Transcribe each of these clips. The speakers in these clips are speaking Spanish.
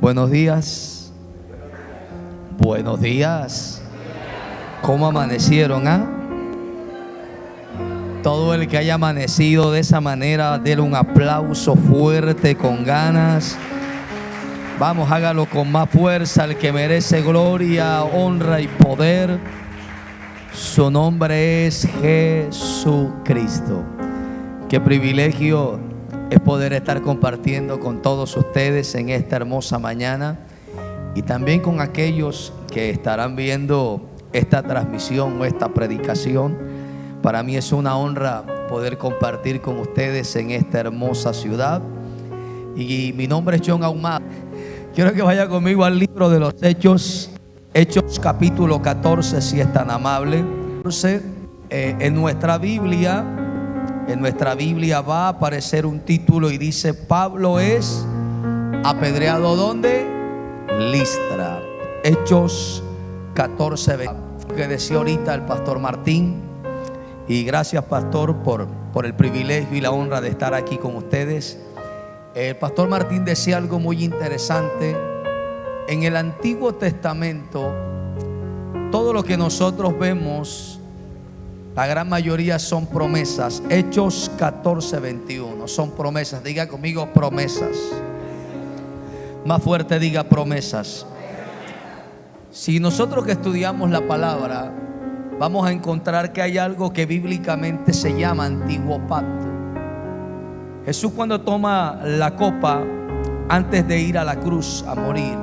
Buenos días. Buenos días. ¿Cómo amanecieron, Todo el que haya amanecido de esa manera, denle un aplauso fuerte, con ganas. Vamos, hágalo con más fuerza, el que merece gloria, honra y poder. Su nombre es Jesucristo. Qué privilegio es poder estar compartiendo con todos ustedes en esta hermosa mañana, y también con aquellos que estarán viendo esta transmisión o esta predicación. Para mí es una honra poder compartir con ustedes en esta hermosa ciudad. Y mi nombre es John Ahumada. Quiero que vaya conmigo al libro de los Hechos, Hechos capítulo 14, si es tan amable. En nuestra Biblia va a aparecer un título y dice: Pablo es apedreado. ¿Dónde? Listra. Hechos 14, 20. Que decía ahorita el pastor Martín. Y gracias, pastor, por el privilegio y la honra de estar aquí con ustedes. El pastor Martín decía algo muy interesante. En el Antiguo Testamento, todo lo que nosotros vemos, la gran mayoría son promesas. Hechos 14, 21 son promesas. Diga conmigo: promesas. Más fuerte, diga: promesas. Si nosotros que estudiamos la palabra, vamos a encontrar que hay algo que bíblicamente se llama antiguo pacto. Jesús, cuando toma la copa antes de ir a la cruz a morir,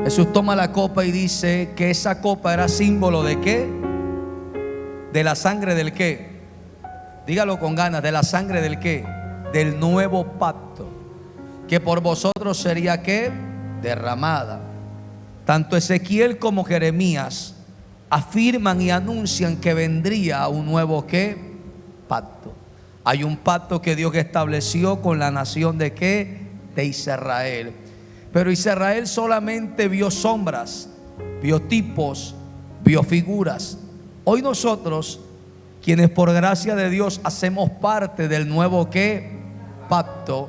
Jesús toma la copa y dice que esa copa era símbolo ¿de qué? De la sangre del qué. Dígalo con ganas: de la sangre del qué. Del nuevo pacto, que por vosotros sería ¿qué? Derramada. Tanto Ezequiel como Jeremías afirman y anuncian que vendría un nuevo ¿qué? Pacto. Hay un pacto que Dios estableció con la nación de ¿qué? De Israel. Pero Israel solamente vio sombras, vio tipos, vio figuras. Hoy nosotros, quienes por gracia de Dios hacemos parte del nuevo ¿qué? Pacto,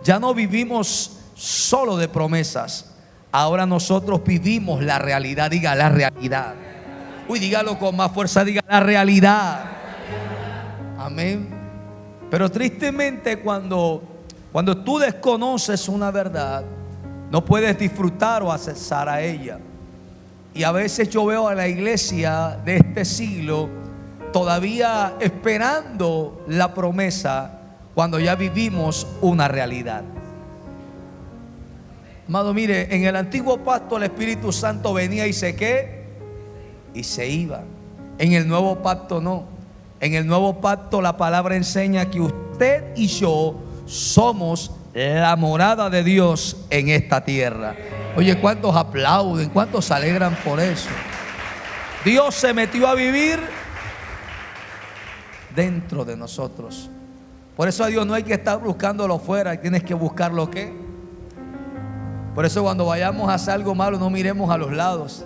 ya no vivimos solo de promesas. Ahora nosotros vivimos la realidad. Diga: la realidad. Uy, dígalo con más fuerza, diga: la realidad. Amén. Pero tristemente cuando tú desconoces una verdad, no puedes disfrutar o accesar a ella. Y a veces yo veo a la iglesia de este siglo todavía esperando la promesa cuando ya vivimos una realidad. Amado, mire, en el antiguo pacto el Espíritu Santo venía y se ¿qué? Y se iba. En el nuevo pacto no. En el nuevo pacto la palabra enseña que usted y yo somos la morada de Dios en esta tierra. Oye, ¿cuántos aplauden? ¿Cuántos se alegran por eso? Dios se metió a vivir dentro de nosotros. Por eso a Dios no hay que estar buscándolo fuera, tienes que buscarlo ¿qué? Por eso cuando vayamos a hacer algo malo, no miremos a los lados,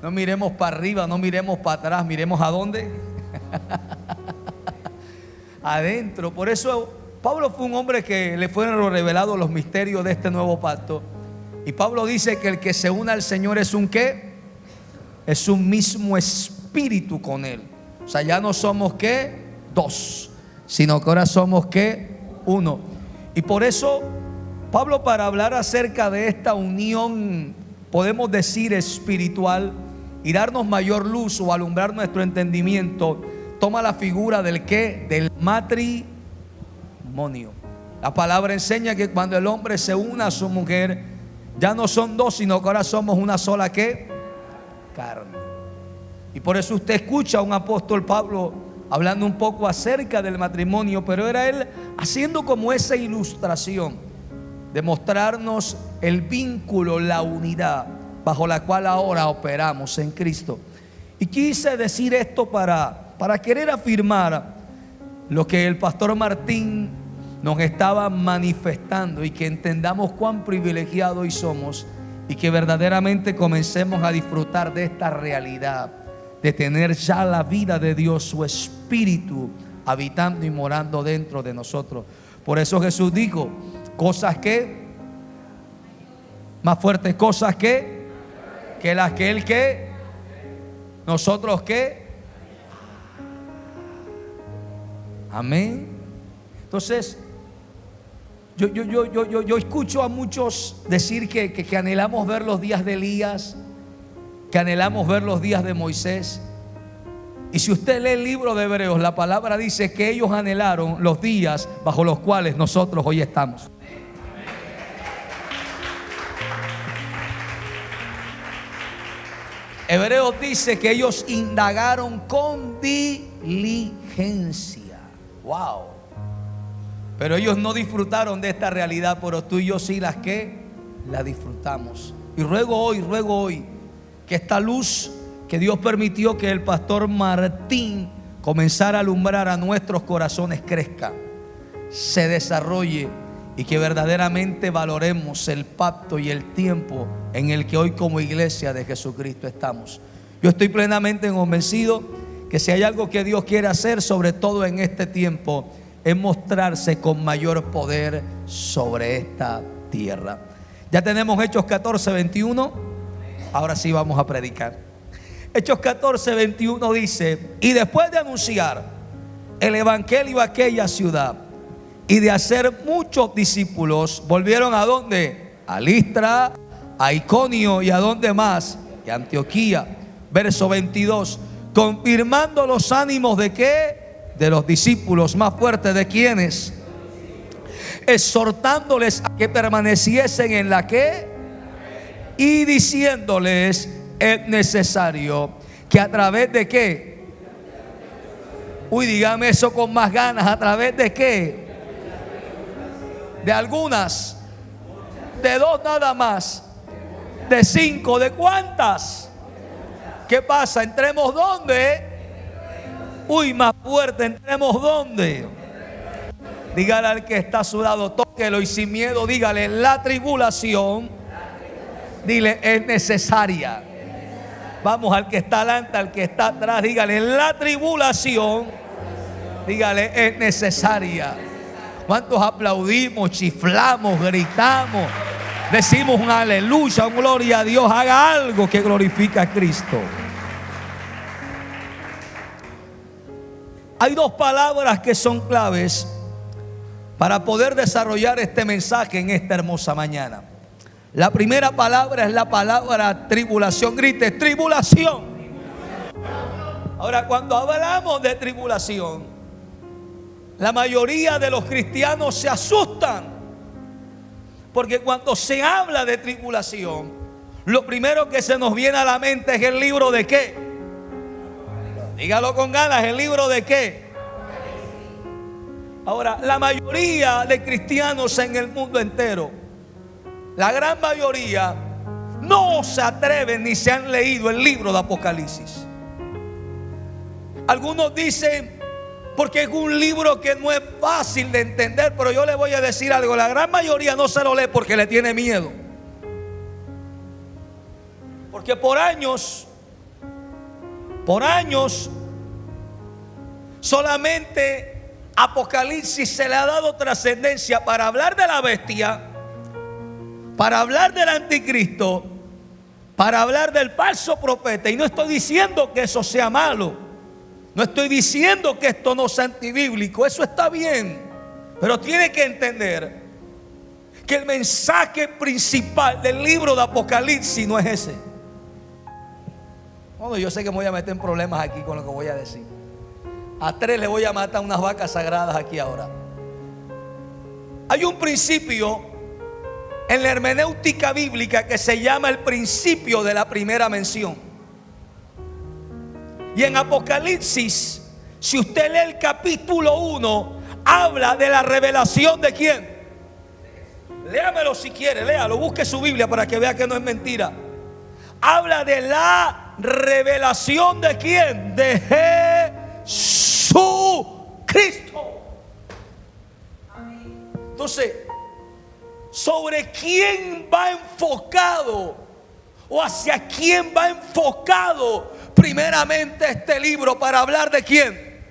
no miremos para arriba, no miremos para atrás, miremos a dónde. Adentro. Por eso Pablo fue un hombre que le fueron revelados los misterios de este nuevo pacto. Y Pablo dice que el que se une al Señor es un ¿qué? Es un mismo espíritu con Él. O sea, ya no somos ¿qué? Dos, sino que ahora somos ¿qué? Uno. Y por eso Pablo, para hablar acerca de esta unión, podemos decir espiritual, y darnos mayor luz o alumbrar nuestro entendimiento, toma la figura del ¿qué? Del matrimonio. La palabra enseña que cuando el hombre se une a su mujer, ya no son dos, sino que ahora somos una sola ¿qué? Carne. Y por eso usted escucha a un apóstol Pablo hablando un poco acerca del matrimonio, pero era él haciendo como esa ilustración de mostrarnos el vínculo, la unidad bajo la cual ahora operamos en Cristo. Y quise decir esto para querer afirmar lo que el pastor Martín nos estaba manifestando, y que entendamos cuán privilegiados hoy somos, y que verdaderamente comencemos a disfrutar de esta realidad, de tener ya la vida de Dios, su Espíritu habitando y morando dentro de nosotros. Por eso Jesús dijo: cosas que Más fuertes cosas que las que Él que. Nosotros que. Amén. Entonces, yo escucho a muchos decir que anhelamos ver los días de Elías, que anhelamos ver los días de Moisés. Y si usted lee el libro de Hebreos, la palabra dice que ellos anhelaron los días bajo los cuales nosotros hoy estamos. Hebreos dice que ellos indagaron con diligencia. Wow. Pero ellos no disfrutaron de esta realidad, pero tú y yo sí la disfrutamos. Y ruego hoy que esta luz que Dios permitió que el pastor Martín comenzara a alumbrar a nuestros corazones crezca, se desarrolle y que verdaderamente valoremos el pacto y el tiempo en el que hoy como iglesia de Jesucristo estamos. Yo estoy plenamente convencido que si hay algo que Dios quiere hacer, sobre todo en este tiempo, es mostrarse con mayor poder sobre esta tierra. Ya tenemos Hechos 14:21. Ahora sí vamos a predicar. Hechos 14:21 dice: y después de anunciar el evangelio a aquella ciudad y de hacer muchos discípulos, volvieron ¿a dónde? A Listra, a Iconio y ¿a dónde más? Y a Antioquía. Verso 22: confirmando los ánimos ¿de qué? De los discípulos. Más fuerte, ¿de quiénes? Exhortándoles a que permaneciesen en la que, y diciéndoles: es necesario que a través de qué. Uy, dígame eso con más ganas. ¿A través de qué? De algunas, de dos nada más, de 5, ¿de cuántas? ¿Qué pasa? ¿Entremos dónde? Uy, más fuerte, ¿entremos dónde? Dígale al que está a su lado, tóquelo y sin miedo dígale: la tribulación, dile, es necesaria. Vamos, al que está adelante, al que está atrás, dígale: la tribulación, dígale, es necesaria. ¿Cuántos aplaudimos, chiflamos, gritamos, decimos un aleluya, un gloria a Dios? Haga algo que glorifica a Cristo. Hay dos palabras que son claves para poder desarrollar este mensaje en esta hermosa mañana. La primera palabra es la palabra tribulación. Grite: tribulación. Ahora, cuando hablamos de tribulación, la mayoría de los cristianos se asustan, porque cuando se habla de tribulación, lo primero que se nos viene a la mente es el libro de qué. Dígalo con ganas: ¿el libro de qué? Ahora, la mayoría de cristianos en el mundo entero, la gran mayoría, no se atreven ni se han leído el libro de Apocalipsis. Algunos dicen porque es un libro que no es fácil de entender, pero yo le voy a decir algo: la gran mayoría no se lo lee porque le tiene miedo. Porque por años solamente Apocalipsis se le ha dado trascendencia para hablar de la bestia, para hablar del anticristo, para hablar del falso profeta. Y no estoy diciendo que eso sea malo, no estoy diciendo que esto no sea antibíblico, eso está bien, pero tiene que entender que el mensaje principal del libro de Apocalipsis no es ese. Bueno, yo sé que me voy a meter en problemas aquí con lo que voy a decir. A 3 le voy a matar unas vacas sagradas aquí ahora. Hay un principio en la hermenéutica bíblica que se llama el principio de la primera mención. Y en Apocalipsis, si usted lee el capítulo 1, habla de la revelación de ¿quién? Léamelo si quiere, léalo, busque su Biblia para que vea que no es mentira. Habla de la revelación de ¿quién? De Jesucristo. Entonces, ¿sobre quién va enfocado? ¿O hacia quién va enfocado primeramente este libro para hablar de quién?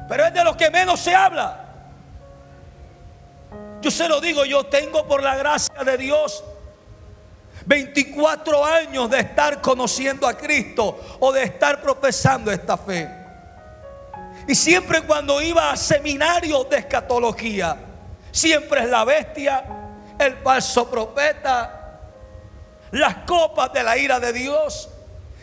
Pero es de lo que menos se habla. Yo se lo digo, yo tengo por la gracia de Dios 24 años de estar conociendo a Cristo o de estar profesando esta fe. Y siempre cuando iba a seminarios de escatología, siempre es la bestia, el falso profeta, las copas de la ira de Dios,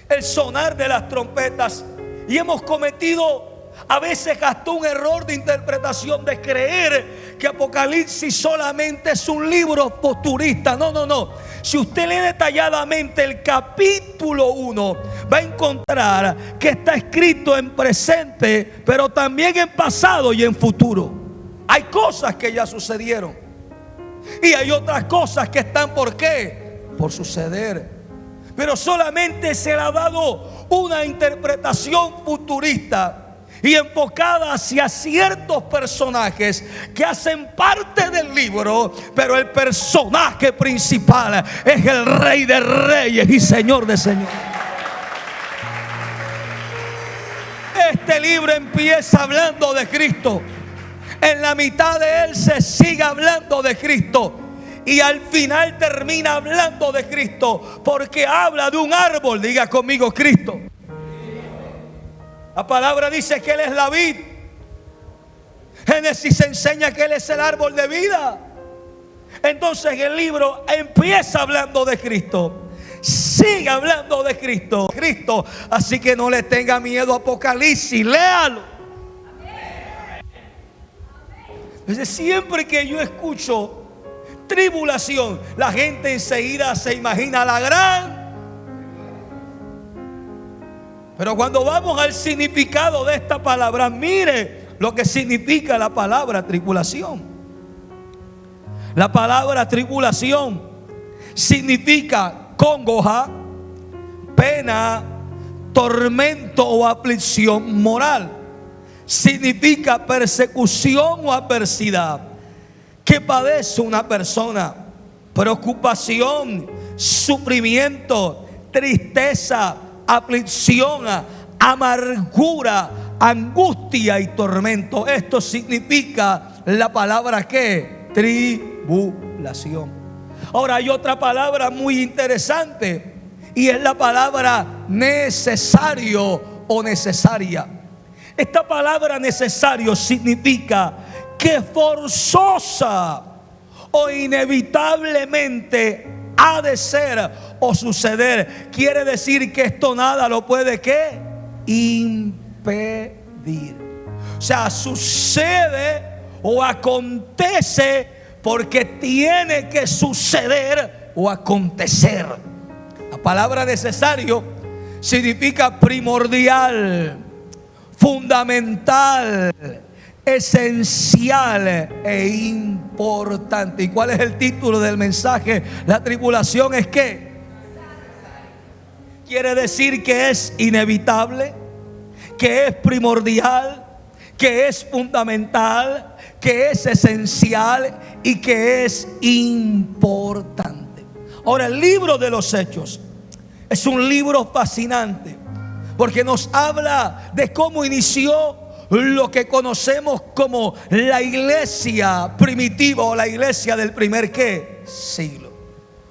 el sonar de las trompetas. Y hemos cometido a veces hasta un error de interpretación de creer que Apocalipsis solamente es un libro futurista. No. Si usted lee detalladamente el capítulo 1, va a encontrar que está escrito en presente, pero también en pasado y en futuro. Hay cosas que ya sucedieron y hay otras cosas que están ¿por qué? Por suceder. Pero solamente se le ha dado una interpretación futurista y enfocada hacia ciertos personajes que hacen parte del libro, pero el personaje principal es el Rey de Reyes y Señor de Señores. Este libro empieza hablando de Cristo, en la mitad de él se sigue hablando de Cristo y al final termina hablando de Cristo, porque habla de un árbol. Diga conmigo, Cristo. La palabra dice que Él es la vid. Génesis enseña que Él es el árbol de vida. Entonces el libro empieza hablando de Cristo, sigue hablando de Cristo. Así que no le tenga miedo a Apocalipsis, léalo. Entonces, siempre que yo escucho tribulación, la gente enseguida se imagina la gran. Pero cuando vamos al significado de esta palabra, mire lo que significa la palabra tribulación. La palabra tribulación significa congoja, pena, tormento o aflicción moral. Significa persecución o adversidad que padece una persona. Preocupación, sufrimiento, tristeza, aflicción, amargura, angustia y tormento. Esto significa la palabra ¿qué? Tribulación. Ahora hay otra palabra muy interesante y es la palabra necesario o necesaria. Esta palabra necesario significa que forzosa o inevitablemente ha de ser o suceder. Quiere decir que esto nada lo puede ¿qué? Impedir. O sea, sucede o acontece porque tiene que suceder o acontecer. La palabra necesario significa primordial, fundamental, esencial e importante. ¿Y cuál es el título del mensaje? La tribulación es ¿qué? Quiere decir que es inevitable, que es primordial, que es fundamental, que es esencial y que es importante. Ahora, el libro de los Hechos es un libro fascinante porque nos habla de cómo inició lo que conocemos como la iglesia primitiva o la iglesia del primer ¿qué? Siglo.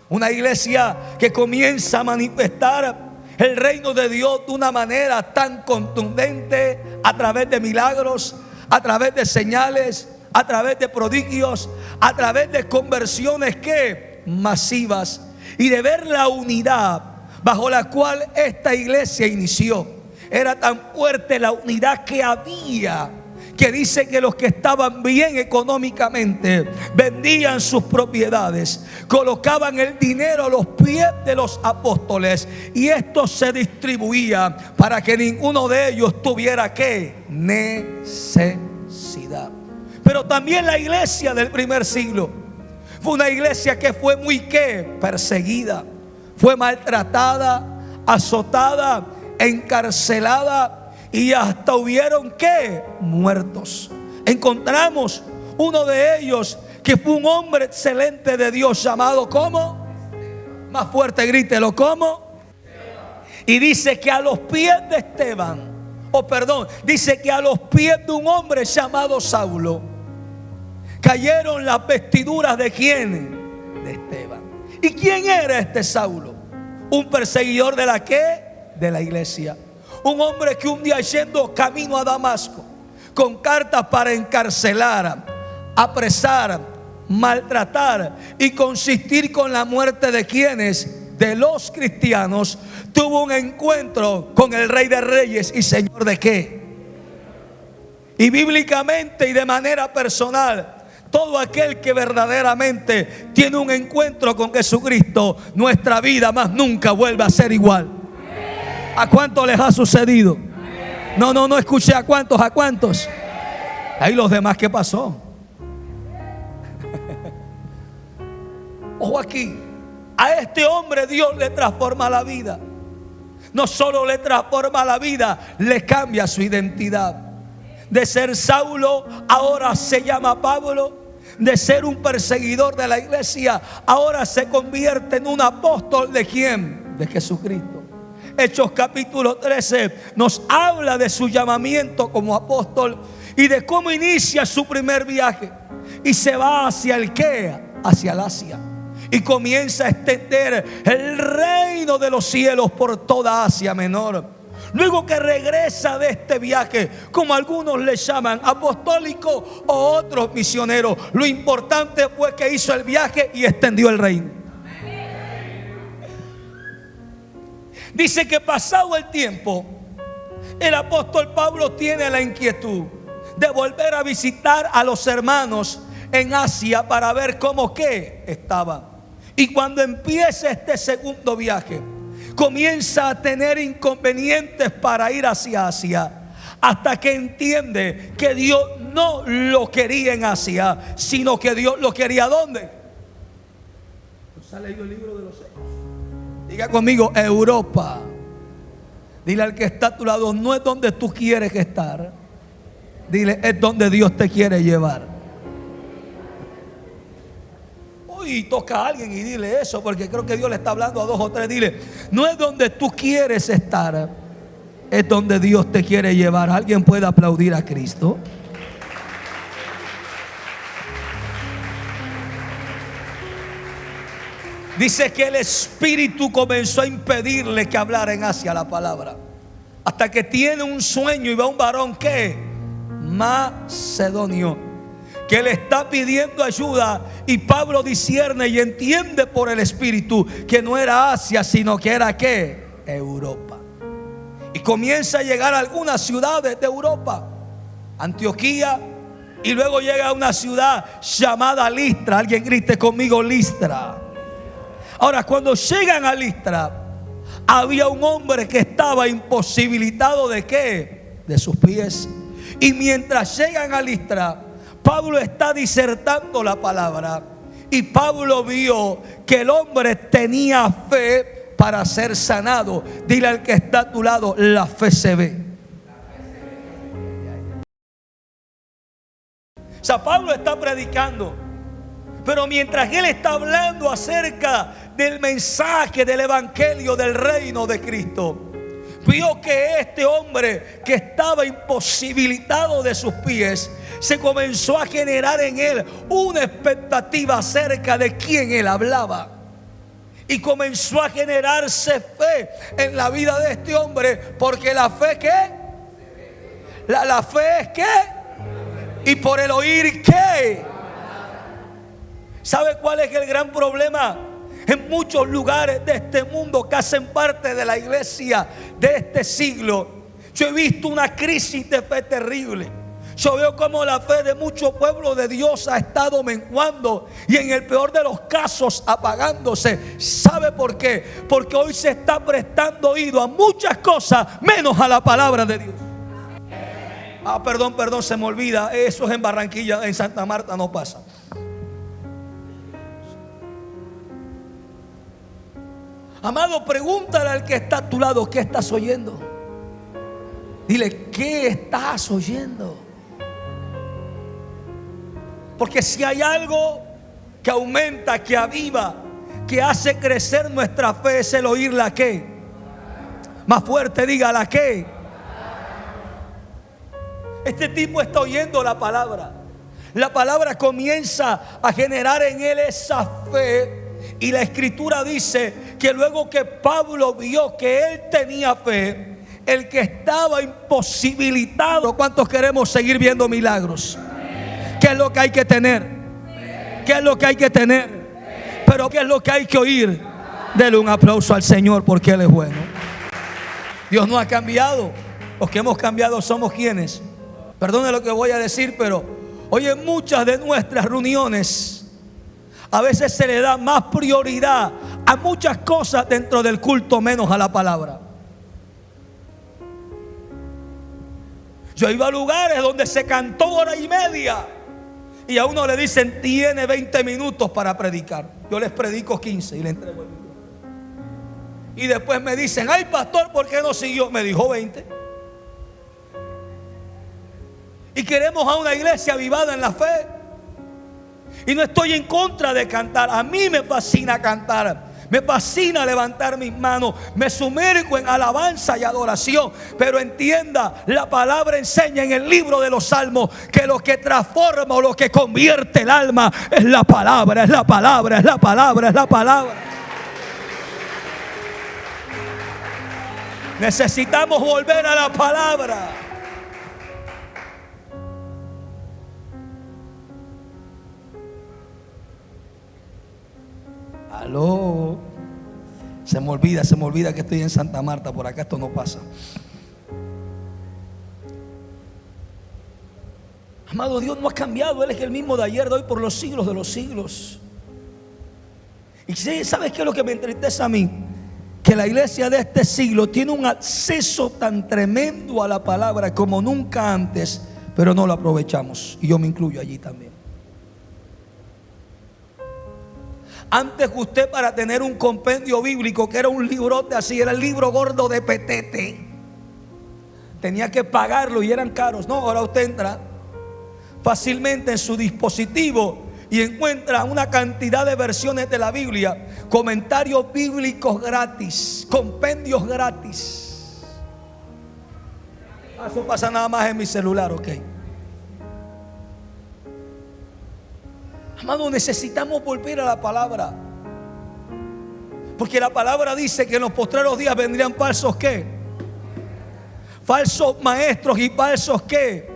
Una iglesia que comienza a manifestar el reino de Dios de una manera tan contundente a través de milagros, a través de señales, a través de prodigios, a través de conversiones ¿qué? Masivas, y de ver la unidad bajo la cual esta iglesia inició. Era tan fuerte la unidad que había, que dice que los que estaban bien económicamente vendían sus propiedades, colocaban el dinero a los pies de los apóstoles y esto se distribuía para que ninguno de ellos tuviera ¿qué? Necesidad. Pero también la iglesia del primer siglo fue una iglesia que fue muy ¿qué? Perseguida, fue maltratada, azotada, encarcelada y hasta hubieron ¿qué? Muertos. Encontramos uno de ellos que fue un hombre excelente de Dios llamado ¿cómo? Más fuerte grítelo, ¿cómo? Y dice que a los pies de Esteban, dice que a los pies de un hombre llamado Saulo, cayeron las vestiduras ¿de quién? De Esteban. ¿Y quién era este Saulo? Un perseguidor de la ¿qué? De la iglesia. Un hombre que un día yendo camino a Damasco, con cartas para encarcelar, apresar, maltratar y consistir con la muerte de quienes, de los cristianos, tuvo un encuentro con el Rey de Reyes y Señor de qué. Y bíblicamente y de manera personal, todo aquel que verdaderamente tiene un encuentro con Jesucristo, nuestra vida más nunca vuelve a ser igual. ¿A cuántos les ha sucedido? No escuché a cuántos, a cuántos. Ahí los demás, ¿qué pasó? Ojo aquí, a este hombre Dios le transforma la vida. No solo le transforma la vida, le cambia su identidad. De ser Saulo, ahora se llama Pablo. De ser un perseguidor de la iglesia, ahora se convierte en un apóstol ¿de quién? De Jesucristo. Hechos capítulo 13 nos habla de su llamamiento como apóstol y de cómo inicia su primer viaje. Y se va hacia el ¿qué? Hacia el Asia. Y comienza a extender el reino de los cielos por toda Asia Menor. Luego que regresa de este viaje, como algunos le llaman apostólico o otros misioneros, lo importante fue que hizo el viaje y extendió el reino. Dice que pasado el tiempo, el apóstol Pablo tiene la inquietud de volver a visitar a los hermanos en Asia para ver cómo ¿qué? Estaban. Y cuando empieza este segundo viaje, comienza a tener inconvenientes para ir hacia Asia, hasta que entiende que Dios no lo quería en Asia, sino que Dios lo quería ¿dónde? ¿Nos ha leído el libro de los Hechos? Diga conmigo, Europa. Dile al que está a tu lado, no es donde tú quieres estar. Dile, es donde Dios te quiere llevar. Y toca a alguien y dile eso, porque creo que Dios le está hablando a dos o tres. Dile, no es donde tú quieres estar, es donde Dios te quiere llevar. ¿Alguien puede aplaudir a Cristo? Dice que el Espíritu comenzó a impedirle que hablara en Asia la palabra, hasta que tiene un sueño y ve a un varón que macedonio, que le está pidiendo ayuda, y Pablo discierne y entiende por el Espíritu que no era Asia, sino que era ¿qué? Europa. Y comienza a llegar a algunas ciudades de Europa, Antioquía, y luego llega a una ciudad llamada Listra. Alguien grite conmigo, Listra. Ahora, cuando llegan a Listra, había un hombre que estaba imposibilitado ¿de qué? De sus pies. Y mientras llegan a Listra, Pablo está disertando la palabra, y Pablo vio que el hombre tenía fe para ser sanado. Dile al que está a tu lado, la fe se ve. O sea, Pablo está predicando, pero mientras él está hablando acerca del mensaje del evangelio del reino de Cristo, vio que este hombre que estaba imposibilitado de sus pies, se comenzó a generar en él una expectativa acerca de quién él hablaba. Y comenzó a generarse fe en la vida de este hombre, porque la fe ¿qué? La fe es ¿qué? Y por el oír ¿qué? ¿Sabe cuál es el gran problema? En muchos lugares de este mundo que hacen parte de la iglesia de este siglo, yo he visto una crisis de fe terrible. Yo veo como la fe de muchos pueblos de Dios ha estado menguando y en el peor de los casos apagándose. ¿Sabe por qué? Porque hoy se está prestando oído a muchas cosas menos a la palabra de Dios. Perdón, se me olvida. Eso es en Barranquilla, en Santa Marta no pasa. Amado, pregúntale al que está a tu lado, ¿qué estás oyendo? Dile, ¿qué estás oyendo? Porque si hay algo que aumenta, que aviva, que hace crecer nuestra fe, es el oír la qué. Más fuerte, diga la qué. Este tipo está oyendo la palabra. la palabra comienza a generar en él esa fe. Y la escritura dice que luego que Pablo vio que él tenía fe, el que estaba imposibilitado. ¿Cuántos queremos seguir viendo milagros? ¿Qué es lo que hay que tener? ¿Qué es lo que hay que tener? Pero ¿qué es lo que hay que oír? Dele un aplauso al Señor porque Él es bueno. Dios no ha cambiado. Los que hemos cambiado somos quienes. Perdone lo que voy a decir, pero hoy en muchas de nuestras reuniones a veces se le da más prioridad a muchas cosas dentro del culto, menos a la palabra. Yo iba a lugares donde se cantó 1:30 y a uno le dicen tiene 20 minutos para predicar. Yo les predico 15 y le entrego el libro. Y después me dicen, ay pastor, ¿por qué no siguió? Me dijo 20. Y queremos a una iglesia avivada en la fe. Y no estoy en contra de cantar. A mí me fascina cantar. Me fascina levantar mis manos. Me sumerjo en alabanza y adoración. Pero entienda, la palabra enseña en el libro de los Salmos que lo que transforma o lo que convierte el alma es la palabra, es la palabra, es la palabra, es la palabra. Necesitamos volver a la palabra. Aló. Se me olvida que estoy en Santa Marta. Por acá esto no pasa. Amado, Dios no ha cambiado. Él es el mismo de ayer, de hoy, por los siglos de los siglos. Y ¿sabes qué es lo que me entristece a mí? Que la iglesia de este siglo tiene un acceso tan tremendo a la palabra como nunca antes, pero no lo aprovechamos. Y yo me incluyo allí también. Antes que usted, para tener un compendio bíblico, que era un librote así, era el libro gordo de petete, tenía que pagarlo y eran caros. No, ahora usted entra fácilmente en su dispositivo y encuentra una cantidad de versiones de la Biblia, comentarios bíblicos gratis, compendios gratis. Eso pasa nada más en mi celular, ok. Amado, necesitamos volver a la palabra. Porque la palabra dice que en los postreros días vendrían falsos ¿qué? Falsos maestros y falsos ¿qué?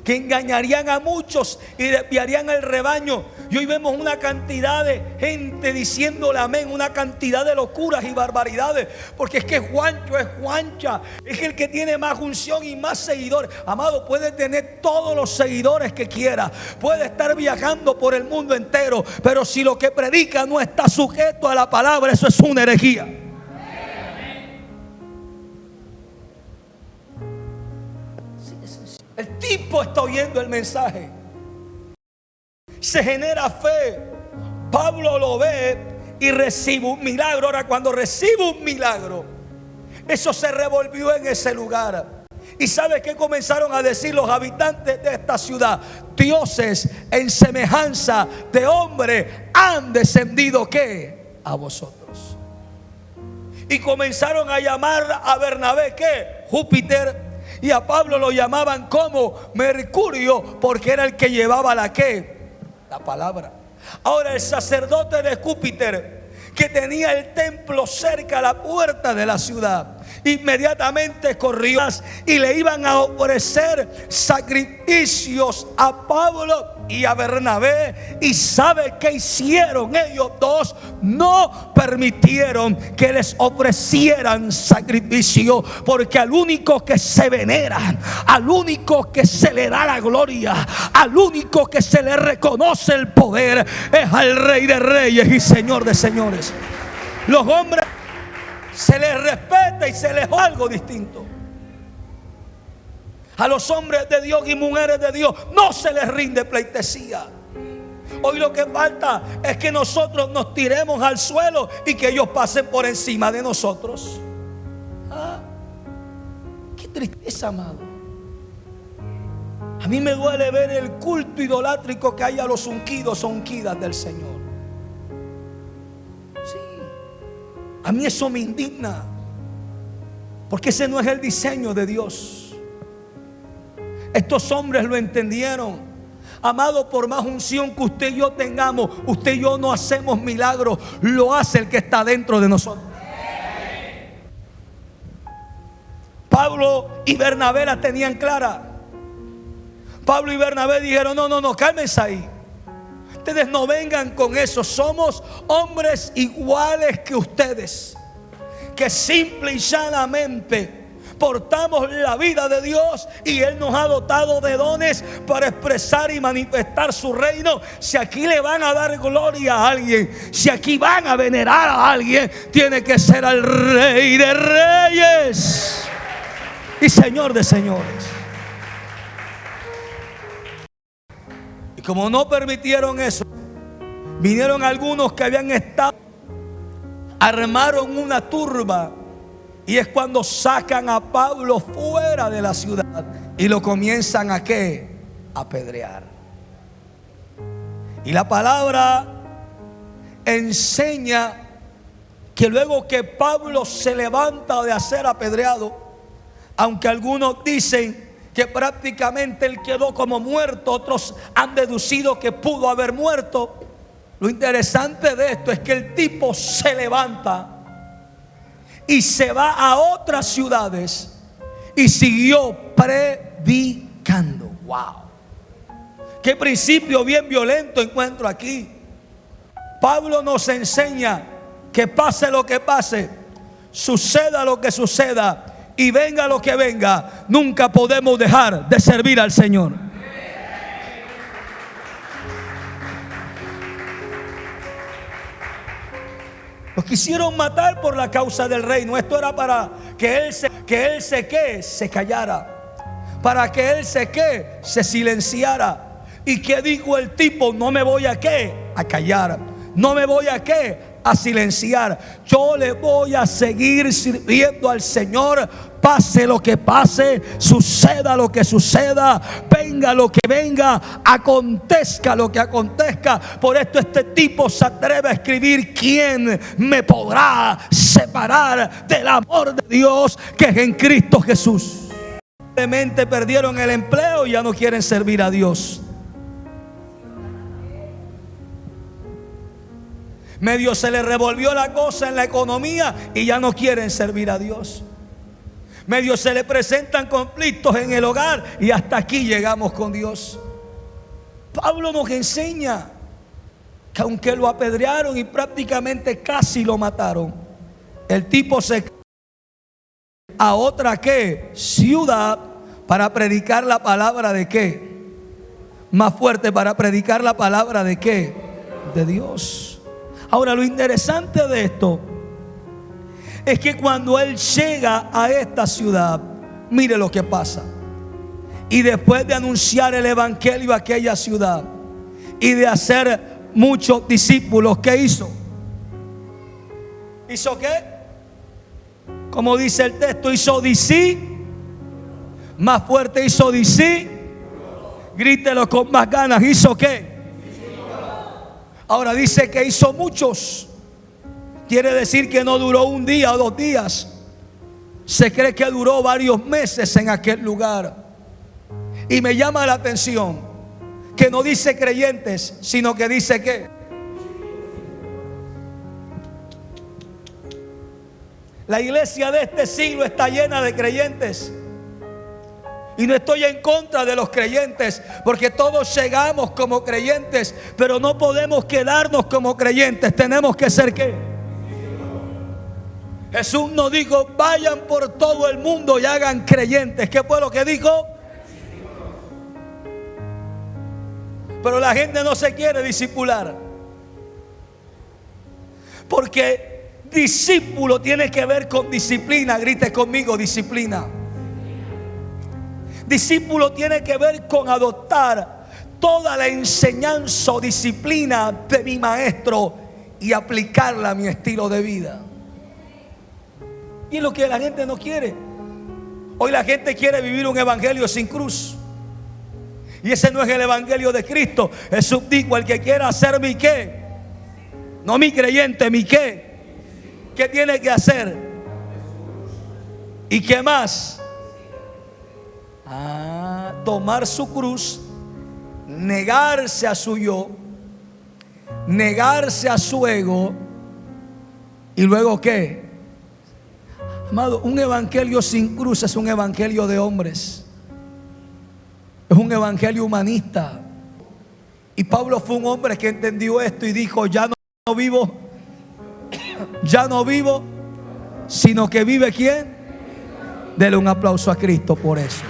Que engañarían a muchos y desviarían el rebaño. Y hoy vemos una cantidad de gente diciéndole amén, una cantidad de locuras y barbaridades. Porque es que Juancho es Juancha, es el que tiene más unción y más seguidores. Amado, puede tener todos los seguidores que quiera, puede estar viajando por el mundo entero, pero si lo que predica no está sujeto a la palabra, eso es una herejía. El tipo está oyendo el mensaje, se genera fe. Pablo lo ve y recibe un milagro. Ahora, cuando recibe un milagro, eso se revolvió en ese lugar. ¿Y sabe qué comenzaron a decir los habitantes de esta ciudad? Dioses en semejanza de hombre han descendido ¿qué? A vosotros. Y comenzaron a llamar a Bernabé ¿qué? Júpiter. Y a Pablo lo llamaban como Mercurio, porque era el que llevaba la ¿qué? La palabra. Ahora el sacerdote de Júpiter, que tenía el templo cerca a la puerta de la ciudad, inmediatamente corrió y le iban a ofrecer sacrificios a Pablo y a Bernabé. ¿Y sabe qué hicieron ellos dos? No permitieron que les ofrecieran sacrificio, porque al único que se venera, al único que se le da la gloria, al único que se le reconoce el poder, es al Rey de Reyes y Señor de Señores. Los hombres se les respeta y se les da algo distinto. A los hombres de Dios y mujeres de Dios no se les rinde pleitesía. Hoy lo que falta es que nosotros nos tiremos al suelo y que ellos pasen por encima de nosotros. Qué tristeza, amado. A mí me duele ver el culto idolátrico que hay a los ungidos o ungidas del Señor. Sí, a mí eso me indigna, porque ese no es el diseño de Dios. Estos hombres lo entendieron. Amado, por más unción que usted y yo tengamos, usted y yo no hacemos milagros, lo hace el que está dentro de nosotros. Pablo y Bernabé la tenían clara. Pablo y Bernabé dijeron: no, cálmense ahí. Ustedes no vengan con eso. Somos hombres iguales que ustedes, que simple y llanamente portamos la vida de Dios, y Él nos ha dotado de dones para expresar y manifestar su reino. Si aquí le van a dar gloria a alguien, si aquí van a venerar a alguien, tiene que ser al Rey de Reyes y Señor de señores. Y como no permitieron eso, vinieron algunos que habían estado, armaron una turba, y es cuando sacan a Pablo fuera de la ciudad y lo comienzan a ¿qué? A apedrear. Y la palabra enseña que luego que Pablo se levanta de ser apedreado, aunque algunos dicen que prácticamente él quedó como muerto, otros han deducido que pudo haber muerto. Lo interesante de esto es que el tipo se levanta y se va a otras ciudades y siguió predicando. Wow, qué principio bien violento encuentro aquí. Pablo nos enseña que pase lo que pase, suceda lo que suceda y venga lo que venga, nunca podemos dejar de servir al Señor. Los quisieron matar por la causa del reino. Esto era para que él se callara, para que él se silenciara. ¿Y qué dijo el tipo? No me voy a callar, no me voy a silenciar. Yo le voy a seguir sirviendo al Señor, pase lo que pase, suceda lo que suceda, venga lo que venga, acontezca lo que acontezca. Por esto este tipo se atreve a escribir: ¿quién me podrá separar del amor de Dios que es en Cristo Jesús? Simplemente perdieron el empleo y ya no quieren servir a Dios. Medio se les revolvió la cosa en la economía y ya no quieren servir a Dios. Medio se le presentan conflictos en el hogar y hasta aquí llegamos con Dios. Pablo nos enseña que aunque lo apedrearon y prácticamente casi lo mataron, el tipo se a otra ciudad para predicar la palabra de qué, más fuerte, para predicar la palabra de qué, de Dios. Ahora, lo interesante de esto es que cuando él llega a esta ciudad, mire lo que pasa. Y después de anunciar el evangelio a aquella ciudad y de hacer muchos discípulos, ¿qué hizo? ¿Hizo qué? Como dice el texto, hizo discípulos. Más fuerte, hizo discípulos. Grítelo con más ganas. ¿Hizo qué? Ahora dice que hizo muchos. Quiere decir que no duró un día o 2 días. Se cree que duró varios meses en aquel lugar. Y me llama la atención que no dice creyentes, sino que dice que la iglesia de este siglo está llena de creyentes. Y no estoy en contra de los creyentes, porque todos llegamos como creyentes, pero no podemos quedarnos como creyentes. Tenemos que ser ¿qué? Jesús nos dijo: vayan por todo el mundo y hagan creyentes. ¿Qué fue lo que dijo? Pero la gente no se quiere discipular, porque discípulo tiene que ver con disciplina. Grite conmigo: disciplina. Discípulo tiene que ver con adoptar toda la enseñanza o disciplina de mi maestro y aplicarla a mi estilo de vida. Y es lo que la gente no quiere. Hoy la gente quiere vivir un evangelio sin cruz. Y ese no es el evangelio de Cristo. Jesús dijo: el que quiera hacer mi qué, no mi creyente, mi qué. ¿Qué tiene que hacer? ¿Y qué más? tomar su cruz, negarse a su yo, negarse a su ego. ¿Y luego qué? Amado, un evangelio sin cruz es un evangelio de hombres. Es un evangelio humanista. Y Pablo fue un hombre que entendió esto y dijo: ya no vivo, ya no vivo, sino que vive ¿quién? Dele un aplauso a Cristo por eso.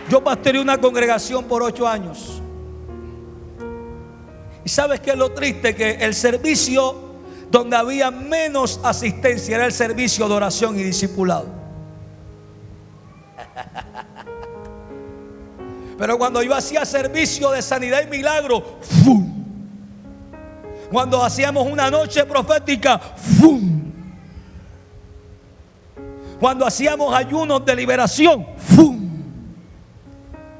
Yo pastoreé una congregación por 8 años. ¿Y sabes qué es lo triste? Que el servicio donde había menos asistencia era el servicio de oración y discipulado. Pero cuando yo hacía servicio de sanidad y milagro, ¡fum! Cuando hacíamos una noche profética, ¡fum! Cuando hacíamos ayunos de liberación, ¡fum!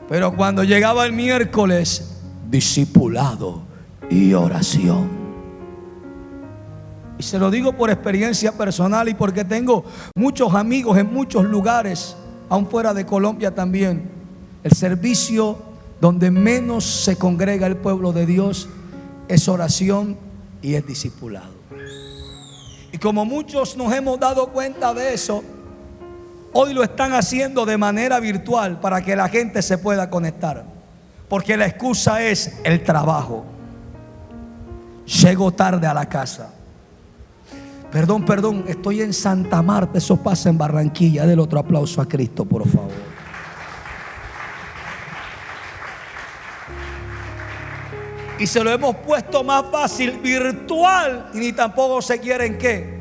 Pero cuando llegaba el miércoles, discipulado y oración. Y se lo digo por experiencia personal y porque tengo muchos amigos en muchos lugares, aún fuera de Colombia también. El servicio donde menos se congrega el pueblo de Dios es oración y es discipulado. Y como muchos nos hemos dado cuenta de eso, hoy lo están haciendo de manera virtual para que la gente se pueda conectar. Porque la excusa es el trabajo. Llego tarde a la casa. Perdón, estoy en Santa Marta, eso pasa en Barranquilla. Del otro aplauso a Cristo, por favor. Y se lo hemos puesto más fácil, virtual, y ni tampoco se quieren ¿qué?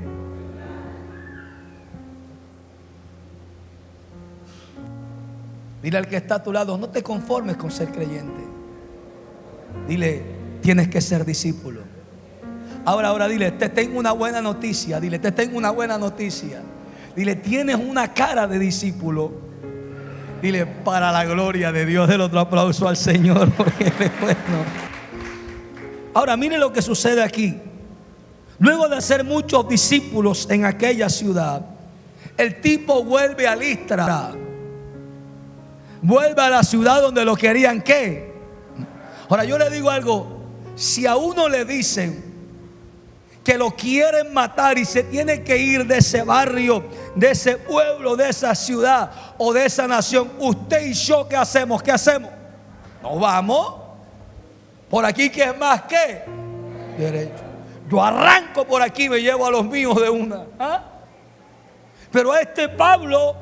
Dile al que está a tu lado: no te conformes con ser creyente. Dile: tienes que ser discípulo. Ahora dile: te tengo una buena noticia. Dile: te tengo una buena noticia. Dile: tienes una cara de discípulo. Dile: para la gloria de Dios. Del otro aplauso al Señor, porque Él es bueno. Ahora mire lo que sucede aquí. Luego de hacer muchos discípulos en aquella ciudad, el tipo vuelve a Listra. Vuelve a la ciudad donde lo querían ¿qué? Ahora yo le digo algo: si a uno le dicen que lo quieren matar y se tiene que ir de ese barrio, de ese pueblo, de esa ciudad o de esa nación, usted y yo ¿qué hacemos? ¿Qué hacemos? Nos vamos. Por aquí que es más que derecho. Yo arranco por aquí y me llevo a los míos de una. ¿Ah? Pero a este Pablo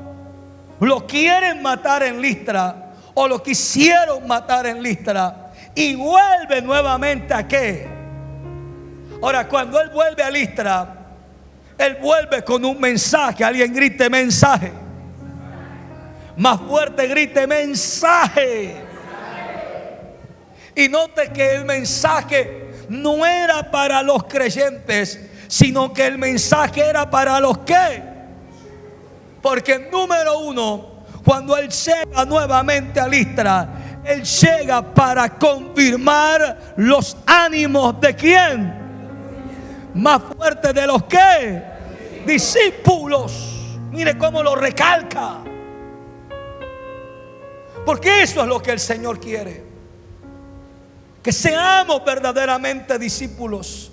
lo quieren matar en Listra, o lo quisieron matar en Listra, y vuelve nuevamente ¿a qué? Ahora, cuando él vuelve a Listra, él vuelve con un mensaje. Alguien grite mensaje. Más fuerte grite mensaje. Y note que el mensaje no era para los creyentes, sino que el mensaje era para los que. Porque número uno, cuando él llega nuevamente a Listra, él llega para confirmar los ánimos de ¿quién? Más fuerte de los que discípulos. Mire cómo lo recalca. Porque eso es lo que el Señor quiere. Que seamos verdaderamente discípulos.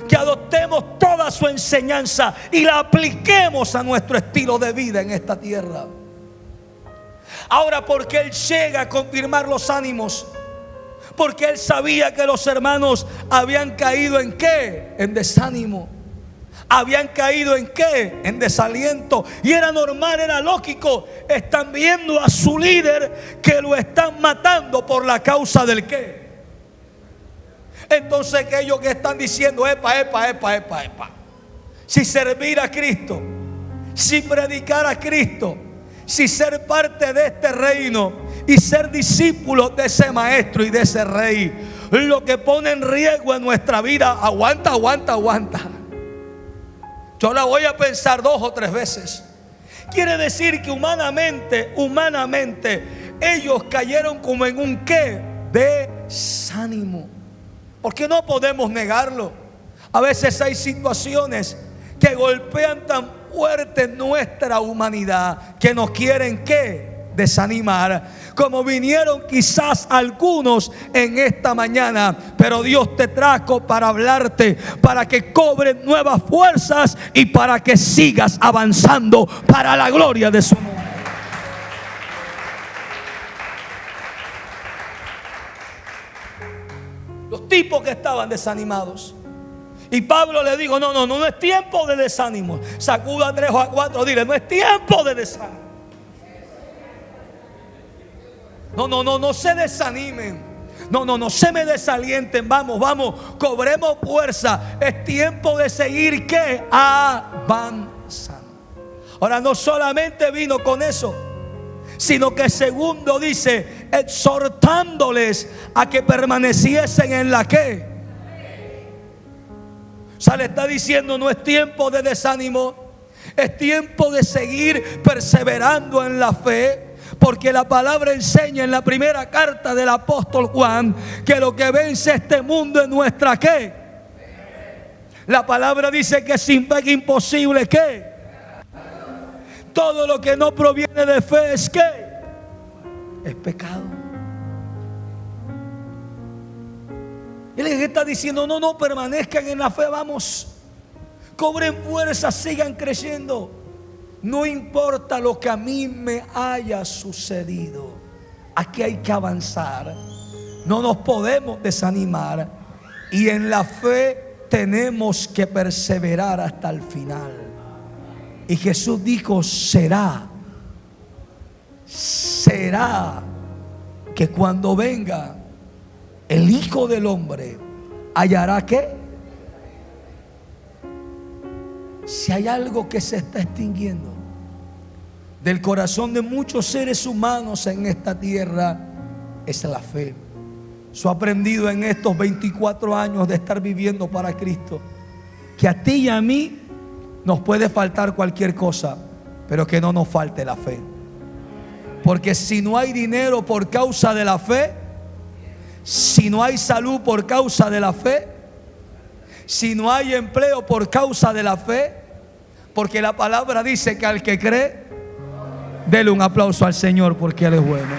Que adoptemos toda su enseñanza y la apliquemos a nuestro estilo de vida en esta tierra. Ahora, porque él llega a confirmar los ánimos, porque él sabía que los hermanos habían caído en ¿qué? En desánimo. Habían caído en ¿qué? En desaliento. Y era normal, era lógico. Están viendo a su líder que lo están matando por la causa del ¿qué? Entonces aquellos que están diciendo epa. Si servir a Cristo, si predicar a Cristo, si ser parte de este reino y ser discípulos de ese maestro y de ese rey, lo que pone en riesgo en nuestra vida, aguanta. Yo la voy a pensar 2 o 3 veces. Quiere decir que humanamente, ellos cayeron como en un ¿qué? Desánimo. Porque no podemos negarlo. A veces hay situaciones que golpean tan fuerte nuestra humanidad que nos quieren desanimar, como vinieron quizás algunos en esta mañana. Pero Dios te trajo para hablarte, para que cobres nuevas fuerzas y para que sigas avanzando para la gloria de su nombre. Los tipos que estaban desanimados, y Pablo le dijo: no es tiempo de desánimo. Sacuda a 3 o a 4, dile: no es tiempo de desánimo. No se desanimen. No se me desalienten. Vamos, cobremos fuerza. Es tiempo de seguir avanzando. Ahora, no solamente vino con eso, sino que segundo dice, exhortándoles a que permaneciesen en la O sea, le está diciendo: no es tiempo de desánimo, es tiempo de seguir perseverando en la fe. Porque la palabra enseña en la primera carta del apóstol Juan que lo que vence este mundo es nuestra La palabra dice que sin fe es imposible todo lo que no proviene de fe es es pecado. Él les está diciendo: no permanezcan en la fe, vamos, cobren fuerza, sigan creyendo. No importa lo que a mí me haya sucedido, aquí hay que avanzar. No nos podemos desanimar, y en la fe tenemos que perseverar hasta el final. Y Jesús dijo: será que cuando venga el Hijo del Hombre hallará Si hay algo que se está extinguiendo del corazón de muchos seres humanos en esta tierra, es la fe. Yo he aprendido en estos 24 años de estar viviendo para Cristo que a ti y a mí nos puede faltar cualquier cosa, pero que no nos falte la fe. Porque si no hay dinero por causa de la fe, si no hay salud por causa de la fe, si no hay empleo por causa de la fe, porque la palabra dice que al que cree, dele un aplauso al Señor porque Él es bueno.